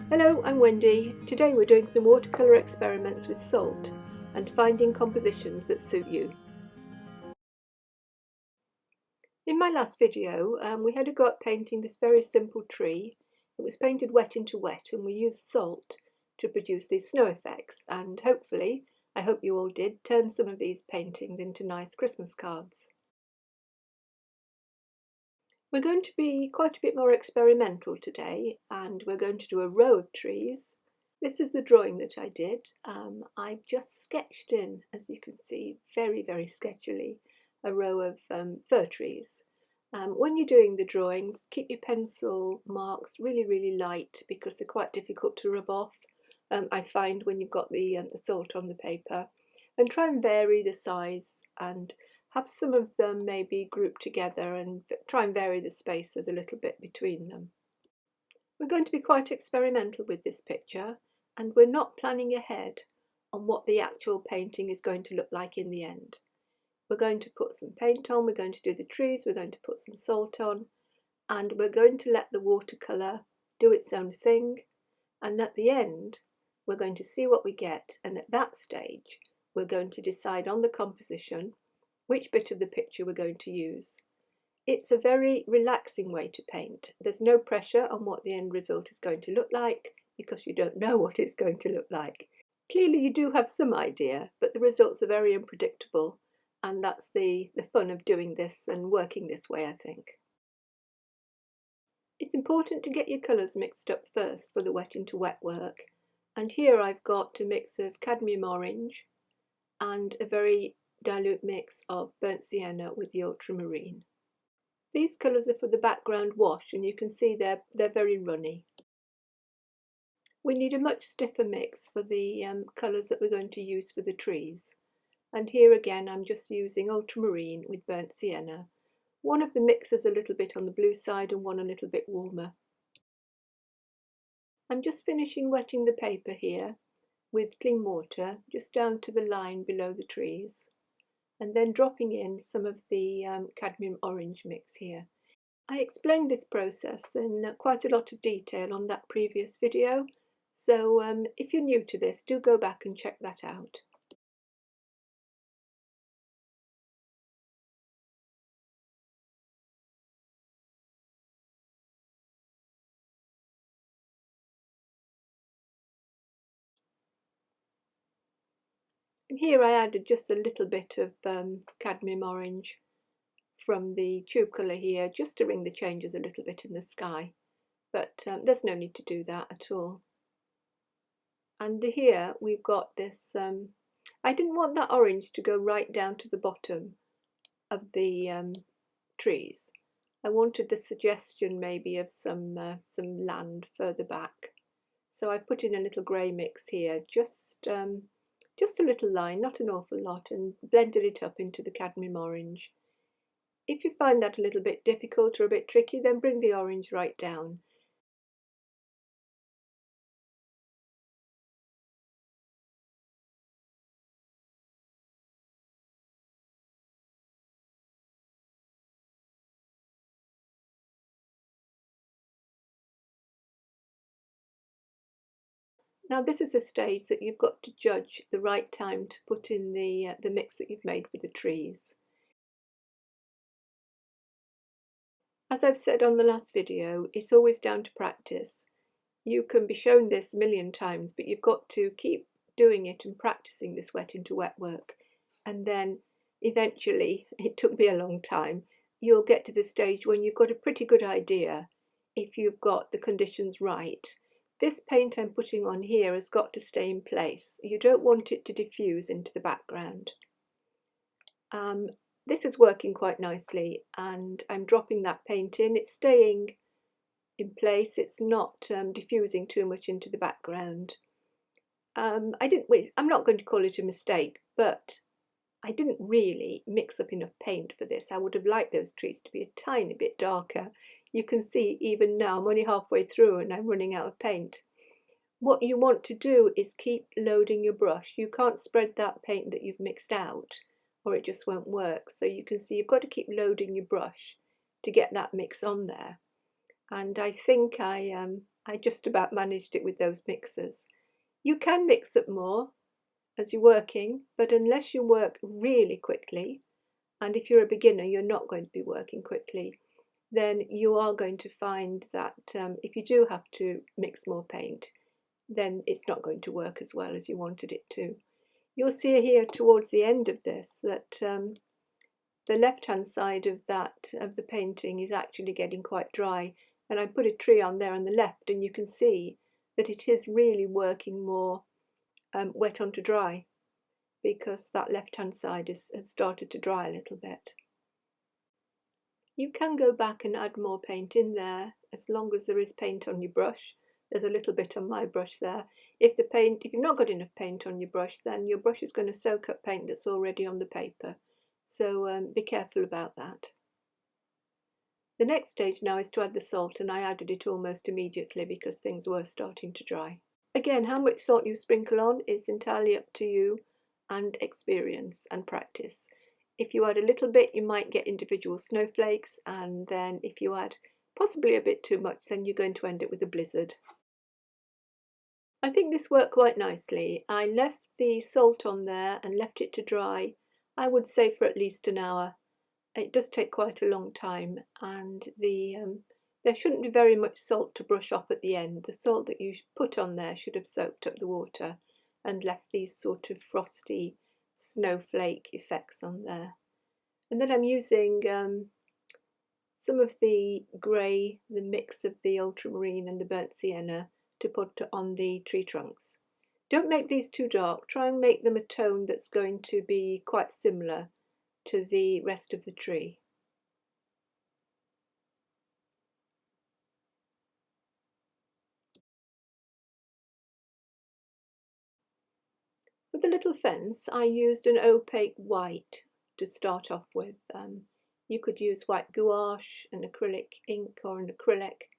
Hello, I'm Wendy. Today we're doing some watercolour experiments with salt and finding compositions that suit you. In my last video we had a go at painting this very simple tree. It was painted wet into wet and we used salt to produce these snow effects, and hopefully, I hope you all did, turn some of these paintings into nice Christmas cards. We're going to be quite a bit more experimental today, and we're going to do a row of trees. This is the drawing that I did. I've just sketched in, as you can see, very sketchily, a row of fir trees. When you're doing the drawings, keep your pencil marks really light because they're quite difficult to rub off. I find when you've got the salt on the paper, and try and vary the size and have some of them maybe grouped together and try and vary the spaces a little bit between them. We're going to be quite experimental with this picture, and we're not planning ahead on what the actual painting is going to look like in the end. We're going to put some paint on, we're going to do the trees, we're going to put some salt on, and we're going to let the watercolour do its own thing, and at the end we're going to see what we get, and at that stage we're going to decide on the composition, which bit of the picture we're going to use. It's a very relaxing way to paint. There's no pressure on what the end result is going to look like because you don't know what it's going to look like. Clearly you do have some idea, but the results are very unpredictable, and that's the fun of doing this and working this way, I think. It's important to get your colours mixed up first for the wet into wet work, and here I've got a mix of cadmium orange and a very dilute mix of burnt sienna with the ultramarine. These colours are for the background wash, and you can see they're very runny. We need a much stiffer mix for the colours that we're going to use for the trees. And here again I'm just using ultramarine with burnt sienna. One of the mixes a little bit on the blue side and one a little bit warmer. I'm just finishing wetting the paper here with clean water just down to the line below the trees, and then dropping in some of the cadmium orange mix here. I explained this process in quite a lot of detail on that previous video, so if you're new to this, do go back and check that out. And here I added just a little bit of cadmium orange from the tube colour here, just to ring the changes a little bit in the sky, but there's no need to do that at all. And here we've got this, I didn't want that orange to go right down to the bottom of the trees. I wanted the suggestion maybe of some land further back. So I put in a little grey mix here, just a little line, not an awful lot, and blended it up into the cadmium orange. If you find that a little bit difficult or a bit tricky, then bring the orange right down. Now this is the stage that you've got to judge the right time to put in the mix that you've made for the trees. As I've said on the last video, it's always down to practice. You can be shown this a million times, but you've got to keep doing it and practicing this wet into wet work, and then eventually, it took me a long time, you'll get to the stage when you've got a pretty good idea if you've got the conditions right. This paint I'm putting on here has got to stay in place. You don't want it to diffuse into the background. This is working quite nicely, and I'm dropping that paint in. It's staying in place, it's not diffusing too much into the background. I'm not going to call it a mistake, but I didn't really mix up enough paint for this. I would have liked those trees to be a tiny bit darker. You can see even now I'm only halfway through and I'm running out of paint. What you want to do is keep loading your brush. You can't spread that paint that you've mixed out or it just won't work. So you can see you've got to keep loading your brush to get that mix on there. and I think I just about managed it with those mixers. You can mix up more as you're working, but unless you work really quickly, and if you're a beginner you're not going to be working quickly, then you are going to find that if you do have to mix more paint, then it's not going to work as well as you wanted it to. You'll see here towards the end of this that the left-hand side of the painting is actually getting quite dry, and I put a tree on there on the left, and you can see that it is really working more wet onto dry, because that left-hand side has started to dry a little bit. You can go back and add more paint in there as long as there is paint on your brush. There's a little bit on my brush there. If you've not got enough paint on your brush, then your brush is going to soak up paint that's already on the paper. So be careful about that. The next stage now is to add the salt, and I added it almost immediately because things were starting to dry. Again, how much salt you sprinkle on is entirely up to you and experience and practice. If you add a little bit, you might get individual snowflakes, and then if you add possibly a bit too much, then you're going to end up with a blizzard. I think this worked quite nicely. I left the salt on there and left it to dry, I would say, for at least an hour. It does take quite a long time, and there shouldn't be very much salt to brush off at the end. The salt that you put on there should have soaked up the water and left these sort of frosty snowflake effects on there. And then I'm using some of the grey, the mix of the ultramarine and the burnt sienna, to put on the tree trunks. Don't make these too dark. Try and make them a tone that's going to be quite similar to the rest of the tree. For the little fence, I used an opaque white to start off with. You could use white gouache, an acrylic ink, or an acrylic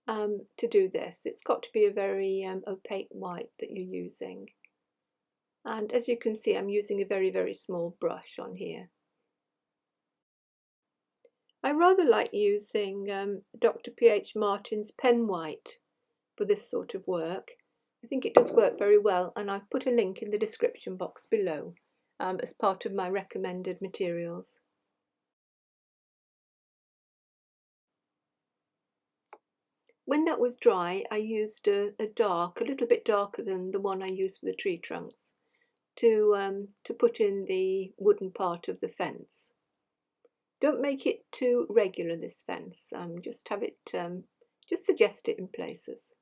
to do this. It's got to be a very opaque white that you're using. And as you can see, I'm using a very, very small brush on here. I rather like using Dr. P.H. Martin's pen white for this sort of work. I think it does work very well, and I've put a link in the description box below as part of my recommended materials. When that was dry, I used a little bit darker than the one I used for the tree trunks, to put in the wooden part of the fence. Don't make it too regular, this fence. Just have it, just suggest it in places.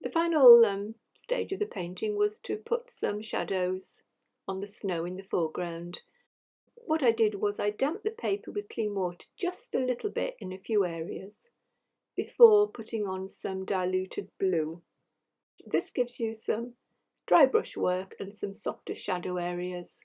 The final stage of the painting was to put some shadows on the snow in the foreground. What I did was I damped the paper with clean water just a little bit in a few areas before putting on some diluted blue. This gives you some dry brush work and some softer shadow areas.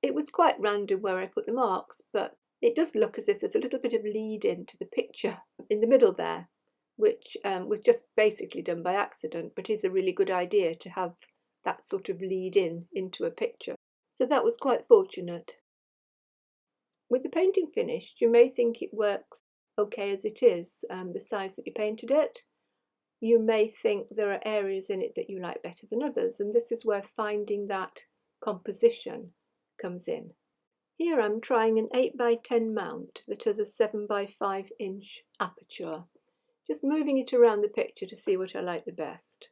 It was quite random where I put the marks, but it does look as if there's a little bit of lead into the picture in the middle there, which was just basically done by accident, but is a really good idea to have that sort of lead into a picture. So that was quite fortunate. With the painting finished, you may think it works okay as it is, the size that you painted it. You may think there are areas in it that you like better than others, and this is where finding that composition comes in. Here I'm trying an 8x10 mount that has a 7x5 inch aperture, just moving it around the picture to see what I like the best.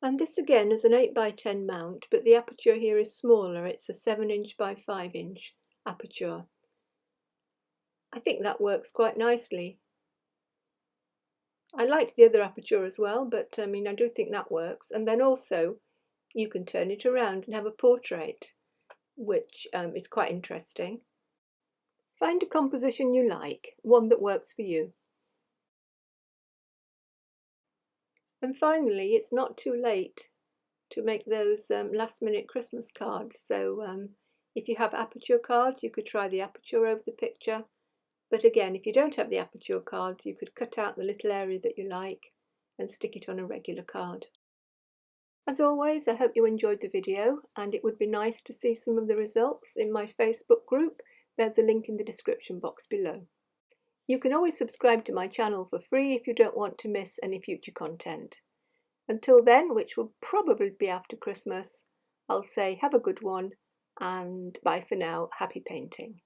And this again is an 8x10 mount, but the aperture here is smaller. It's a 7 inch by 5 inch aperture. I think that works quite nicely. I like the other aperture as well, but I do think that works. And then also you can turn it around and have a portrait, which is quite interesting. Find a composition you like, one that works for you. And finally, it's not too late to make those last-minute Christmas cards. So if you have aperture cards, you could try the aperture over the picture. But again, if you don't have the aperture cards, you could cut out the little area that you like and stick it on a regular card. As always, I hope you enjoyed the video, and it would be nice to see some of the results in my Facebook group. There's a link in the description box below. You can always subscribe to my channel for free if you don't want to miss any future content. Until then, which will probably be after Christmas, I'll say have a good one, and bye for now. Happy painting.